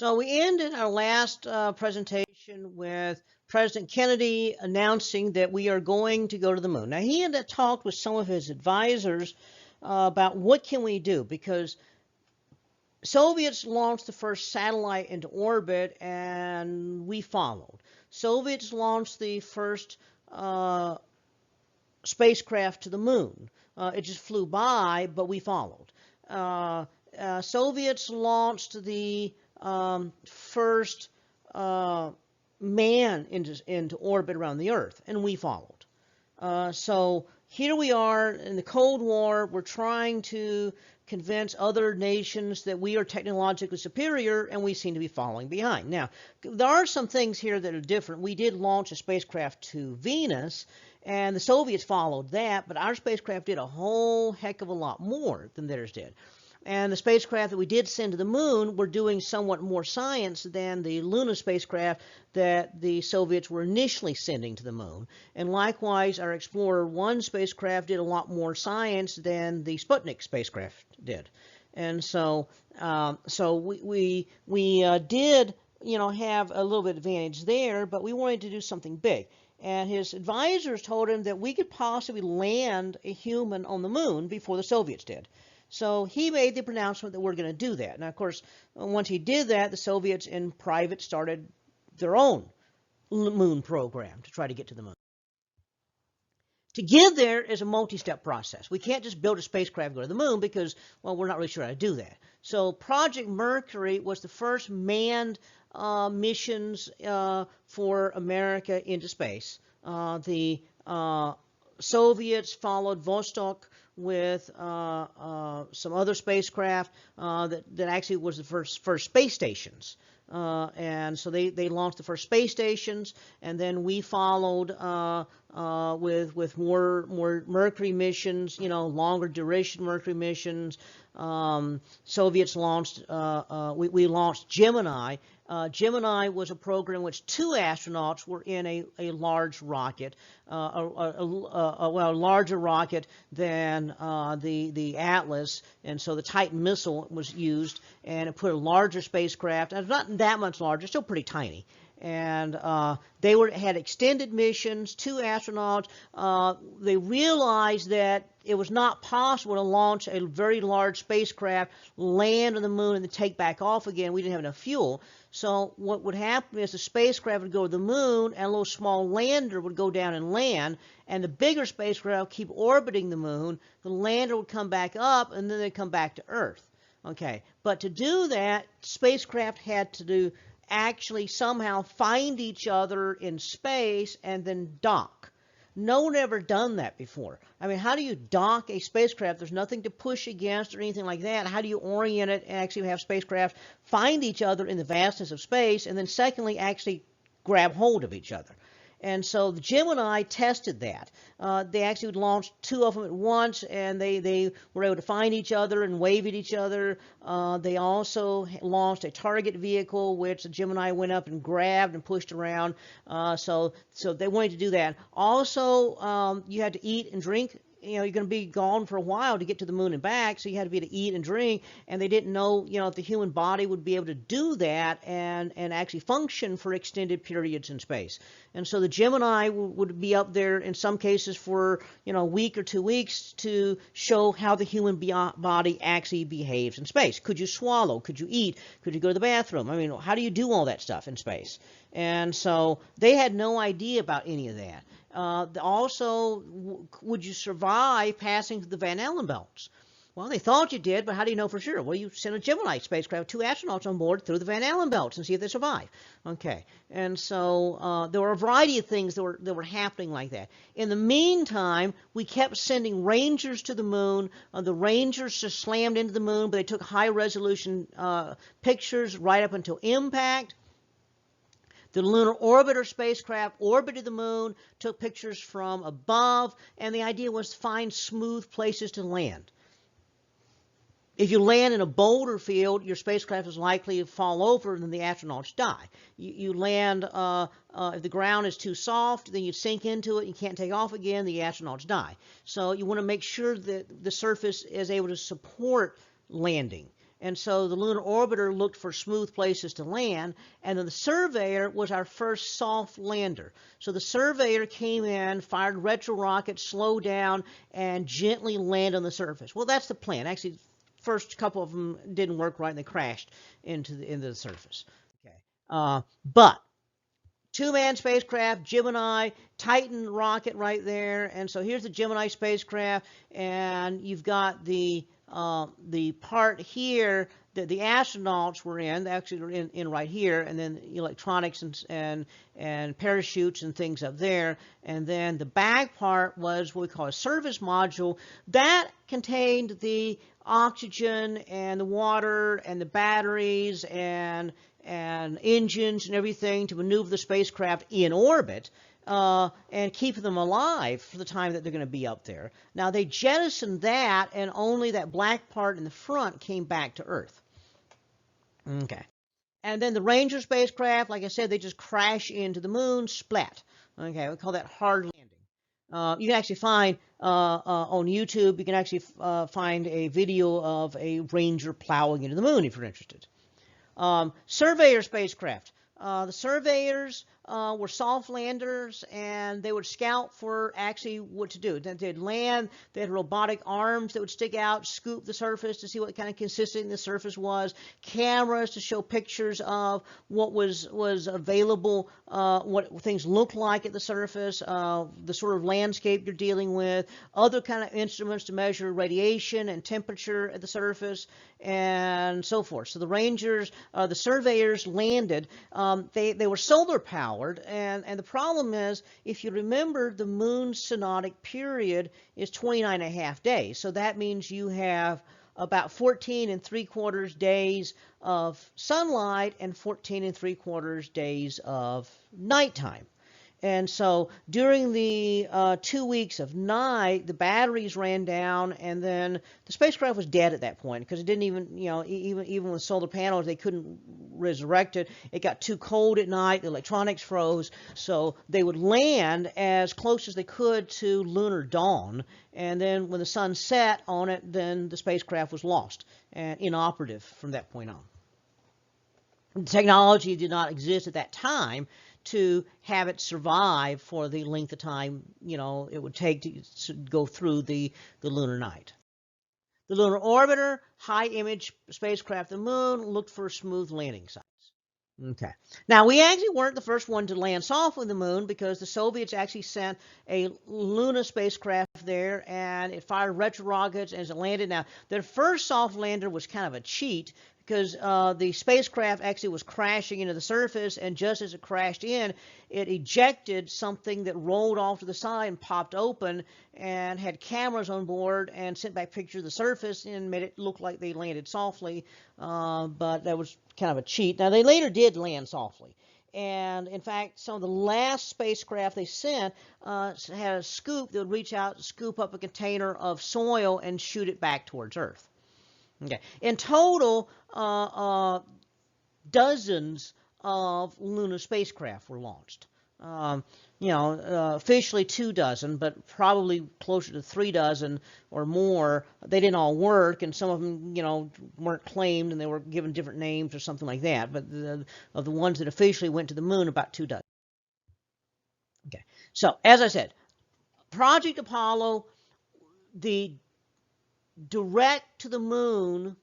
So we ended our last presentation with President Kennedy announcing that we are going to go to the moon. Now, he had talked with some of his advisors about what can we do, because Soviets launched the first satellite into orbit and we followed. Soviets launched the first spacecraft to the moon. It just flew by, but we followed. Soviets launched the first man into orbit around the Earth, and we followed. So here we are in the Cold War. We're trying to convince other nations that we are technologically superior, and we seem to be falling behind. Now, there are some things here that are different. We did launch a spacecraft to Venus, and the Soviets followed that, but our spacecraft did a whole heck of a lot more than theirs did. And the spacecraft that we did send to the moon were doing somewhat more science than the Lunar spacecraft that the Soviets were initially sending to the moon. And likewise, our Explorer 1 spacecraft did a lot more science than the Sputnik spacecraft did. And so, we did, have a little bit of advantage there, but we wanted to do something big. And his advisors told him that we could possibly land a human on the moon before the Soviets did. So he made the pronouncement that we're going to do that. Now, of course, once he did that, the Soviets in private started their own moon program to try to get to the moon. To get there is a multi-step process. We can't just build a spacecraft and go to the moon because, well, we're not really sure how to do that. So Project Mercury was the first manned missions for America into space. The Soviets followed Vostok with some other spacecraft that actually was the first space stations. And so they launched the first space stations, and then we followed with more Mercury missions, longer duration Mercury missions. Soviets launched, we launched Gemini. Gemini was a program in which 2 astronauts were in a large rocket, a larger rocket than the Atlas, and so the Titan missile was used, and it put a larger spacecraft, and not that much larger, still pretty tiny. And they had extended missions, 2 astronauts. They realized that it was not possible to launch a very large spacecraft, land on the moon, and then take back off again. We didn't have enough fuel. So what would happen is the spacecraft would go to the moon, and a little small lander would go down and land, and the bigger spacecraft would keep orbiting the moon. The lander would come back up, and then they'd come back to Earth. Okay, but to do that, spacecraft had to actually somehow find each other in space and then dock. No one ever done that before. I mean, how do you dock a spacecraft? There's nothing to push against or anything like that. How do you orient it and actually have spacecraft find each other in the vastness of space, and then secondly, actually grab hold of each other? And so the Gemini tested that. They actually launched 2 of them at once, and they were able to find each other and wave at each other. They also launched a target vehicle, which the Gemini went up and grabbed and pushed around. So they wanted to do that. Also, you had to eat and drink. You're going to be gone for a while to get to the moon and back, so you had to be able to eat and drink, and they didn't know, if the human body would be able to do that and actually function for extended periods in space. And so the Gemini would be up there in some cases for, a week or 2 weeks to show how the human body actually behaves in space. Could you swallow? Could you eat? Could you go to the bathroom? I mean, how do you do all that stuff in space? And so they had no idea about any of that. Also, would you survive passing through the Van Allen belts? Well, they thought you did, but how do you know for sure? Well, you send a Gemini spacecraft, 2 astronauts on board through the Van Allen belts and see if they survive. Okay, and so there were a variety of things that were happening like that. In the meantime, we kept sending Rangers to the moon. The Rangers just slammed into the moon, but they took high-resolution pictures right up until impact. The Lunar Orbiter spacecraft orbited the moon, took pictures from above, and the idea was to find smooth places to land. If you land in a boulder field, your spacecraft is likely to fall over and then the astronauts die. You land, if the ground is too soft, then you sink into it, you can't take off again, the astronauts die. So you want to make sure that the surface is able to support landing. And so the Lunar Orbiter looked for smooth places to land, and then the Surveyor was our first soft lander. So the Surveyor came in, fired retro rockets, slowed down, and gently landed on the surface. Well, that's the plan. Actually, first couple of them didn't work right, and they crashed into the surface. Okay, but two-man spacecraft, Gemini, Titan rocket right there, and so here's the Gemini spacecraft, and you've got the part here that the astronauts were in, actually were in right here, and then electronics and parachutes and things up there, and then the back part was what we call a service module that contained the oxygen and the water and the batteries and engines and everything to maneuver the spacecraft in orbit and keep them alive for the time that they're going to be up there. Now, they jettisoned that, and only that black part in the front came back to Earth. Okay. And then the Ranger spacecraft, like I said, they just crash into the moon, splat. Okay, we call that hard landing. You can actually find on YouTube, you can actually find a video of a Ranger plowing into the moon if you're interested. Surveyor spacecraft. The surveyors were soft landers, and they would scout for actually what to do. They'd land, they had robotic arms that would stick out, scoop the surface to see what kind of consistency the surface was, cameras to show pictures of what was available, what things looked like at the surface, the sort of landscape you're dealing with, other kind of instruments to measure radiation and temperature at the surface, and so forth. So the Rangers, the surveyors landed. They were solar powered, and the problem is, if you remember, the moon's synodic period is 29.5 days. So that means you have about 14 3/4 days of sunlight and 14 3/4 days of nighttime. And so during the 2 weeks of night, the batteries ran down, and then the spacecraft was dead at that point because it didn't even, even with solar panels, they couldn't resurrect it. It got too cold at night, the electronics froze, so they would land as close as they could to lunar dawn, and then when the sun set on it, then the spacecraft was lost and inoperative from that point on. The technology did not exist at that time to have it survive for the length of time, it would take to go through the lunar night. The Lunar Orbiter, high-image spacecraft of the moon, looked for smooth landing sites. Okay. Now, we actually weren't the first one to land soft on the moon because the Soviets actually sent a Luna spacecraft there, and it fired retro rockets as it landed. Now, their first soft lander was kind of a cheat because the spacecraft actually was crashing into the surface, and just as it crashed in, it ejected something that rolled off to the side and popped open and had cameras on board and sent back pictures of the surface and made it look like they landed softly, but that was kind of a cheat. Now, they later did land softly. And in fact, some of the last spacecraft they sent had a scoop that would reach out, scoop up a container of soil, and shoot it back towards Earth. Okay. In total, dozens of lunar spacecraft were launched. Officially 24, but probably closer to 36 or more. They didn't all work, and some of them, weren't claimed, and they were given different names or something like that. But of the ones that officially went to the moon, about 24. Okay. So, as I said, Project Apollo, the direct to the moon,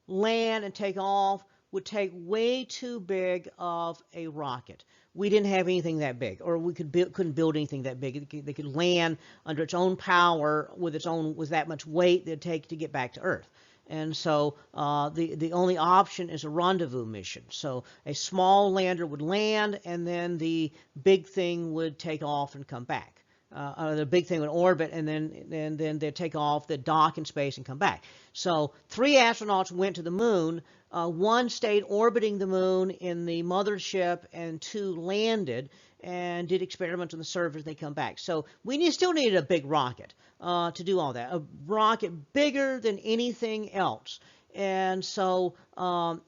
land and take off would take way too big of a rocket. We didn't have anything that big, or we couldn't build anything that big. They could land under its own power with that much weight that it'd take to get back to Earth. And so the only option is a rendezvous mission. So a small lander would land, and then the big thing would take off and come back. The big thing would orbit, and then they'd take off, they'd dock in space and come back. So 3 astronauts went to the moon. 1 stayed orbiting the moon in the mothership, and 2 landed and did experiments on the surface. They come back. So we still needed a big rocket to do all that. A rocket bigger than anything else. And so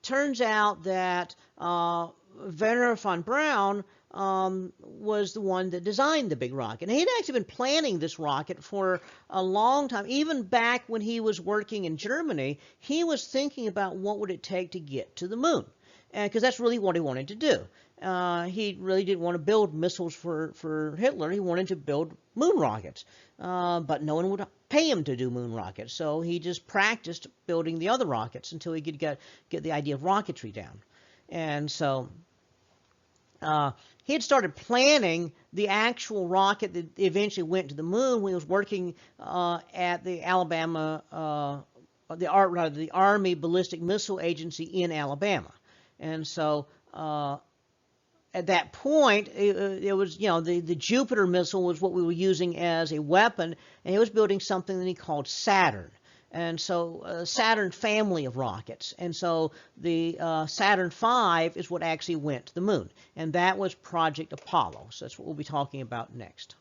turns out that Wernher von Braun was the one that designed the big rocket. And he had actually been planning this rocket for a long time. Even back when he was working in Germany, he was thinking about what would it take to get to the moon, because that's really what he wanted to do. He really didn't want to build missiles for Hitler. He wanted to build moon rockets, but no one would pay him to do moon rockets. So he just practiced building the other rockets until he could get the idea of rocketry down. And so he had started planning the actual rocket that eventually went to the moon when he was working at the the Army Ballistic Missile Agency in Alabama. And so at that point, it was, the Jupiter missile was what we were using as a weapon, and he was building something that he called Saturn. And so Saturn family of rockets. And so the Saturn V is what actually went to the moon. And that was Project Apollo. So that's what we'll be talking about next.